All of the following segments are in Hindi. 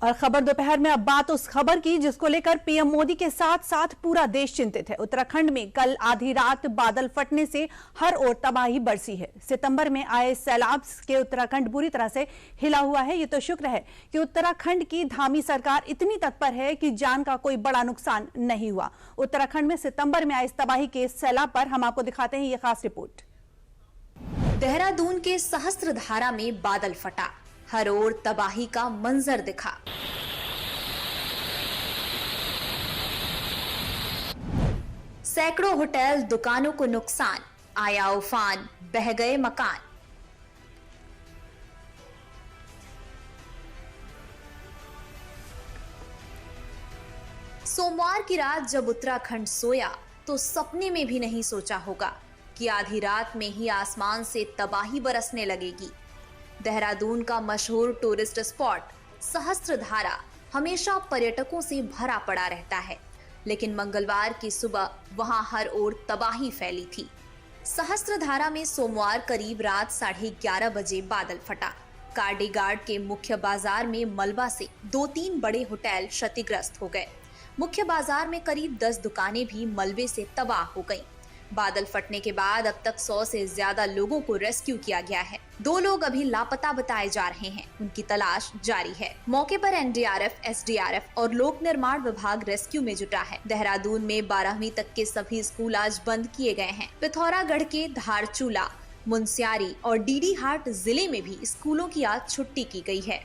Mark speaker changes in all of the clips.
Speaker 1: और खबर दोपहर में अब बात उस खबर की जिसको लेकर पीएम मोदी के साथ साथ पूरा देश चिंतित है। उत्तराखंड में कल आधी रात बादल फटने से हर ओर तबाही बरसी है। सितंबर में आए सैलाब के उत्तराखंड बुरी तरह से हिला हुआ है। ये तो शुक्र है कि उत्तराखंड की धामी सरकार इतनी तत्पर है कि जान का कोई बड़ा नुकसान नहीं हुआ। उत्तराखंड में सितंबर में आए इस तबाही के सैलाब पर हम आपको दिखाते हैं ये खास रिपोर्ट।
Speaker 2: देहरादून के सहस्त्रधारा में बादल फटा, हर ओर तबाही का मंजर दिखा। सैकड़ों होटल, दुकानों को नुकसान, आया उफान, बह गए मकान। सोमवार की रात जब उत्तराखंड सोया तो सपने में भी नहीं सोचा होगा कि आधी रात में ही आसमान से तबाही बरसने लगेगी। देहरादून का मशहूर टूरिस्ट स्पॉट सहस्त्रधारा हमेशा पर्यटकों से भरा पड़ा रहता है, लेकिन मंगलवार की सुबह वहां हर ओर तबाही फैली थी। सहस्त्रधारा में सोमवार करीब रात 11:30 बजे बादल फटा। कार्डीगार्ड के मुख्य बाजार में मलबा से 2-3 बड़े होटल क्षतिग्रस्त हो गए। मुख्य बाजार में करीब 10 दुकानें भी मलबे से तबाह हो गईं। बादल फटने के बाद अब तक 100 से ज्यादा लोगों को रेस्क्यू किया गया है। 2 लोग अभी लापता बताए जा रहे हैं, उनकी तलाश जारी है। मौके पर एनडीआरएफ, एसडीआरएफ और लोक निर्माण विभाग रेस्क्यू में जुटा है। देहरादून में 12वीं तक के सभी स्कूल आज बंद किए गए हैं। पिथौरागढ़ के धारचूला, मुनस्यारी और डीडीहाट जिले में भी स्कूलों की आज छुट्टी की गई है।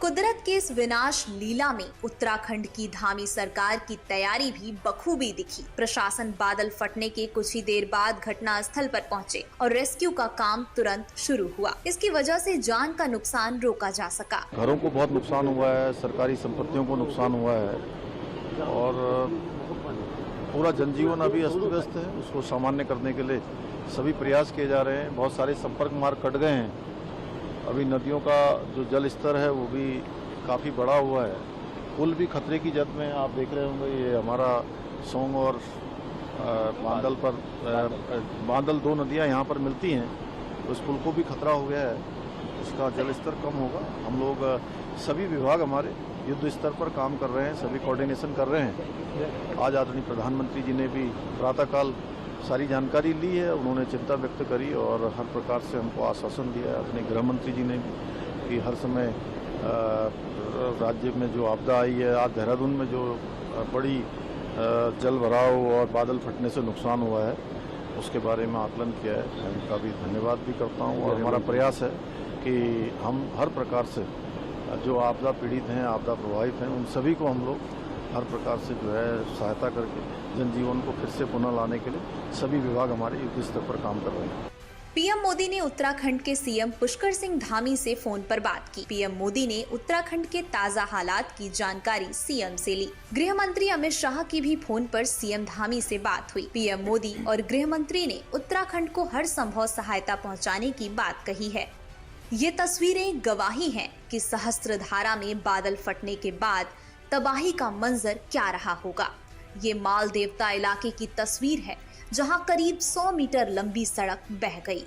Speaker 2: कुदरत के इस विनाश लीला में उत्तराखंड की धामी सरकार की तैयारी भी बखूबी दिखी। प्रशासन बादल फटने के कुछ ही देर बाद घटना स्थल पर पहुंचे और रेस्क्यू का काम तुरंत शुरू हुआ। इसकी वजह से जान का नुकसान रोका जा सका।
Speaker 3: घरों को बहुत नुकसान हुआ है, सरकारी संपत्तियों को नुकसान हुआ है और पूरा जनजीवन अभी अस्त व्यस्त है। उसको सामान्य करने के लिए सभी प्रयास किए जा रहे हैं। बहुत सारे संपर्क मार्ग कट गए हैं। अभी नदियों का जो जल स्तर है वो भी काफ़ी बढ़ा हुआ है। पुल भी खतरे की जद में, आप देख रहे होंगे। ये हमारा सोंग और बांदल 2 नदियां यहाँ पर मिलती हैं, तो इस पुल को भी खतरा हो गया है। इसका जल स्तर कम होगा। हम लोग सभी विभाग हमारे युद्ध स्तर पर काम कर रहे हैं, सभी कोऑर्डिनेशन कर रहे हैं। आज आदरणीय प्रधानमंत्री जी ने भी प्रातःकाल सारी जानकारी ली है। उन्होंने चिंता व्यक्त करी और हर प्रकार से हमको आश्वासन दिया है। अपने गृह मंत्री जी ने कि हर समय राज्य में जो आपदा आई है, आज देहरादून में जो बड़ी जल भराव और बादल फटने से नुकसान हुआ है, उसके बारे में आकलन किया है। मैं उनका भी धन्यवाद भी करता हूँ। और हमारा प्रयास है कि हम हर प्रकार से जो आपदा पीड़ित हैं, आपदा प्रभावित हैं, उन सभी को हम लोग हर प्रकार से जो है सहायता करके जनजीवन को फिर से पुनः लाने के लिए सभी विभाग हमारे युद्ध स्तर पर काम कर रहे हैं।
Speaker 2: पीएम मोदी ने उत्तराखंड के सीएम पुष्कर सिंह धामी से फोन पर बात की। पीएम मोदी ने उत्तराखंड के ताज़ा हालात की जानकारी सीएम से ली। गृह मंत्री अमित शाह की भी फोन पर सीएम धामी से बात हुई। पीएम मोदी और गृह मंत्री ने उत्तराखंड को हर संभव सहायता पहुँचाने की बात कही है। ये तस्वीरें गवाही है कि सहस्त्रधारा में बादल फटने के बाद तबाही का मंजर क्या रहा होगा। ये माल देवता इलाके की तस्वीर है, जहां करीब 100 मीटर लंबी सड़क बह गई।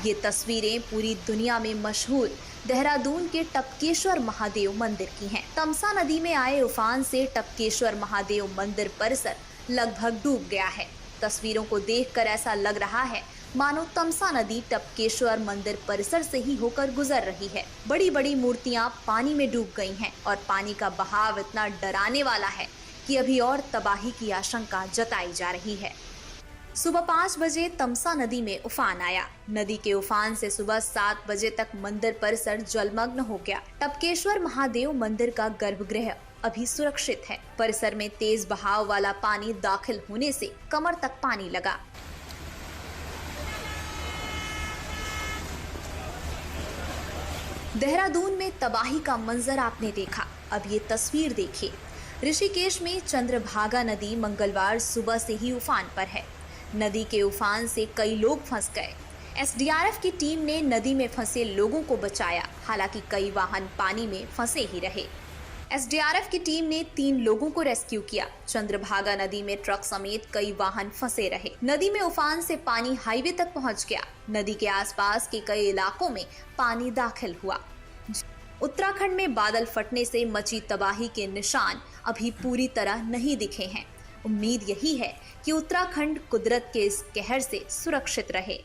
Speaker 2: ये तस्वीरें पूरी दुनिया में मशहूर देहरादून के टपकेश्वर महादेव मंदिर की हैं। तमसा नदी में आए उफान से टपकेश्वर महादेव मंदिर परिसर लगभग डूब गया है। तस्वीरों को देखकर ऐसा लग रहा है मानो तमसा नदी टपकेश्वर मंदिर परिसर से ही होकर गुजर रही है। बड़ी बड़ी मूर्तियां पानी में डूब गई हैं और पानी का बहाव इतना डराने वाला है कि अभी और तबाही की आशंका जताई जा रही है। सुबह 5 बजे तमसा नदी में उफान आया। नदी के उफान से सुबह 7 बजे तक मंदिर परिसर जलमग्न हो गया। टपकेश्वर महादेव मंदिर का गर्भगृह अभी सुरक्षित है। परिसर में तेज बहाव वाला पानी दाखिल होने से कमर तक पानी लगा। देहरादून में तबाही का मंजर आपने देखा। अब ये तस्वीर देखिए। ऋषिकेश में चंद्रभागा नदी मंगलवार सुबह से ही उफान पर है। नदी के उफान से कई लोग फंस गए। एसडीआरएफ की टीम ने नदी में फंसे लोगों को बचाया। हालांकि कई वाहन पानी में फंसे ही रहे। एसडीआरएफ की टीम ने 3 लोगों को रेस्क्यू किया। चंद्रभागा नदी में ट्रक समेत कई वाहन फंसे रहे। नदी में उफान से पानी हाईवे तक पहुंच गया। नदी के आसपास के कई इलाकों में पानी दाखिल हुआ। उत्तराखंड में बादल फटने से मची तबाही के निशान अभी पूरी तरह नहीं दिखे हैं। उम्मीद यही है कि उत्तराखंड कुदरत के इस कहर से सुरक्षित रहे।